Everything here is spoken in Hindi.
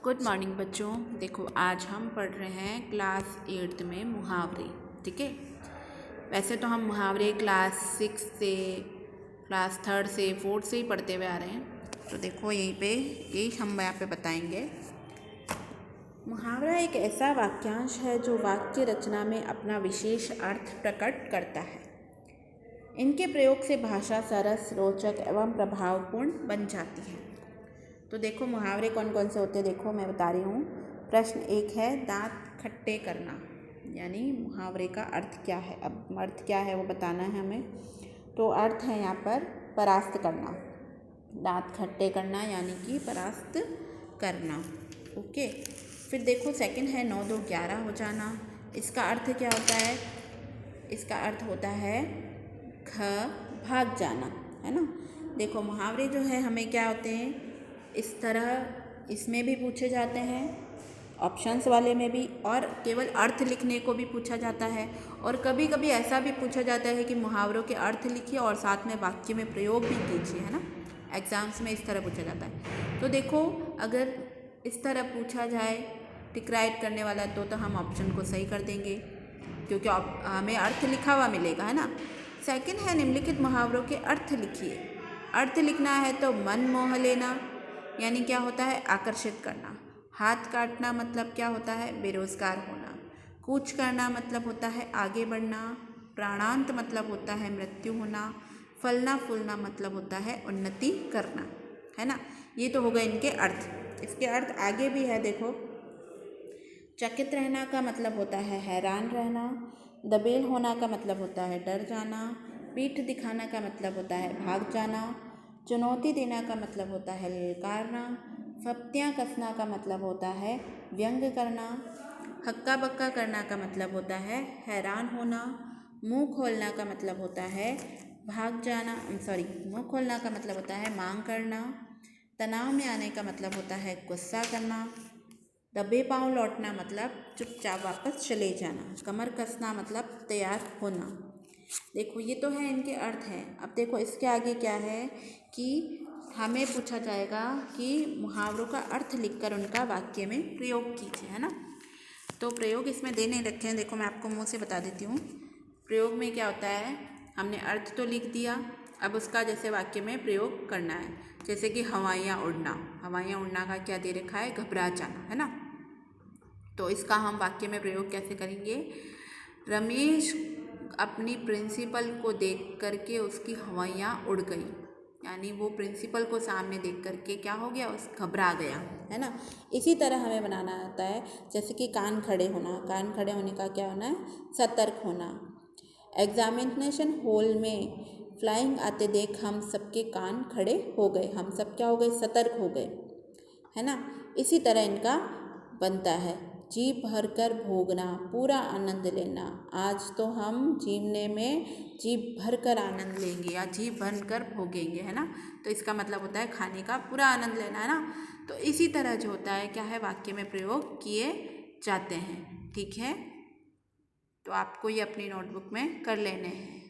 गुड मॉर्निंग बच्चों। देखो आज हम पढ़ रहे हैं क्लास 8 में मुहावरे। ठीक है, वैसे तो हम मुहावरे क्लास 6 से क्लास 3 से 4 से ही पढ़ते हुए आ रहे हैं। तो देखो यही हम यहाँ पे बताएंगे। मुहावरा एक ऐसा वाक्यांश है जो वाक्य रचना में अपना विशेष अर्थ प्रकट करता है। इनके प्रयोग से भाषा सरस, रोचक एवं प्रभावपूर्ण बन जाती है। तो देखो मुहावरे कौन कौन से होते हैं, देखो मैं बता रही हूँ। प्रश्न 1 है दांत खट्टे करना, यानी मुहावरे का अर्थ क्या है। अब अर्थ क्या है वो बताना है हमें। तो अर्थ है यहाँ पर परास्त करना, दांत खट्टे करना यानी कि परास्त करना। ओके, फिर देखो सेकंड है 9 2 11 हो जाना। इसका अर्थ क्या होता है? इसका अर्थ होता है भाग जाना, है ना। देखो मुहावरे जो है हमें क्या होते हैं, इस तरह इसमें भी पूछे जाते हैं, ऑप्शंस वाले में भी, और केवल अर्थ लिखने को भी पूछा जाता है। और कभी कभी ऐसा भी पूछा जाता है कि मुहावरों के अर्थ लिखिए और साथ में वाक्य में प्रयोग भी कीजिए, है ना। एग्जाम्स में इस तरह पूछा जाता है। तो देखो अगर इस तरह पूछा जाए टिक राइट करने वाला तो हम ऑप्शन को सही कर देंगे, क्योंकि हमें अर्थ लिखा हुआ मिलेगा, है ना। सेकंड है निम्नलिखित मुहावरों के अर्थ लिखिए। अर्थ लिखना है तो मन मोह लेना यानी क्या होता है, आकर्षित करना। हाथ काटना मतलब क्या होता है, बेरोजगार होना। कूच करना मतलब होता है आगे बढ़ना। प्राणांत मतलब होता है मृत्यु होना। फलना फूलना मतलब होता है उन्नति करना, है ना। ये तो हो गए इनके अर्थ। इसके अर्थ आगे भी है, देखो। चकित रहना का मतलब होता है हैरान रहना। दबेल होना का मतलब होता है डर जाना। पीठ दिखाना का मतलब होता है भाग जाना। चुनौती देना का मतलब होता है ललकारना। फप्तियाँ कसना का मतलब होता है व्यंग करना। हक्का बक्का करना का मतलब होता है हैरान होना। मुंह खोलना का मतलब होता है भाग जाना, मुंह खोलना का मतलब होता है मांग करना। तनाव में आने का मतलब होता है गुस्सा करना। दबे पाँव लौटना मतलब चुपचाप वापस चले जाना। कमर कसना मतलब तैयार होना। देखो ये तो है इनके अर्थ हैं। अब देखो इसके आगे क्या है कि हमें पूछा जाएगा कि मुहावरों का अर्थ लिखकर उनका वाक्य में प्रयोग कीजिए, है ना। तो प्रयोग इसमें दे नहीं रखे हैं, देखो मैं आपको मुँह से बता देती हूँ। प्रयोग में क्या होता है, हमने अर्थ तो लिख दिया, अब उसका जैसे वाक्य में प्रयोग करना है। जैसे कि हवाइयाँ उड़ना, हवाइयाँ उड़ना का क्या दे रखा है, घबरा जाना, है ना। तो इसका हम वाक्य में प्रयोग कैसे करेंगे। रमेश अपनी प्रिंसिपल को देख करके उसकी हवाइयाँ उड़ गई, यानी वो प्रिंसिपल को सामने देख करके क्या हो गया, उस घबरा गया, है ना। इसी तरह हमें बनाना आता है, जैसे कि कान खड़े होना, कान खड़े होने का क्या होना है, सतर्क होना। एग्जामिनेशन हॉल में फ्लाइंग आते देख हम सबके कान खड़े हो गए, हम सब क्या हो गए, सतर्क हो गए, है ना। इसी तरह इनका बनता है जी भर कर भोगना, पूरा आनंद लेना। आज तो हम जीवने में जी भर कर आनंद लेंगे या जी भर कर भोगेंगे, है ना। तो इसका मतलब होता है खाने का पूरा आनंद लेना, है ना। तो इसी तरह जो होता है क्या है, वाक्य में प्रयोग किए जाते हैं। ठीक है, तो आपको ये अपनी नोटबुक में कर लेने हैं।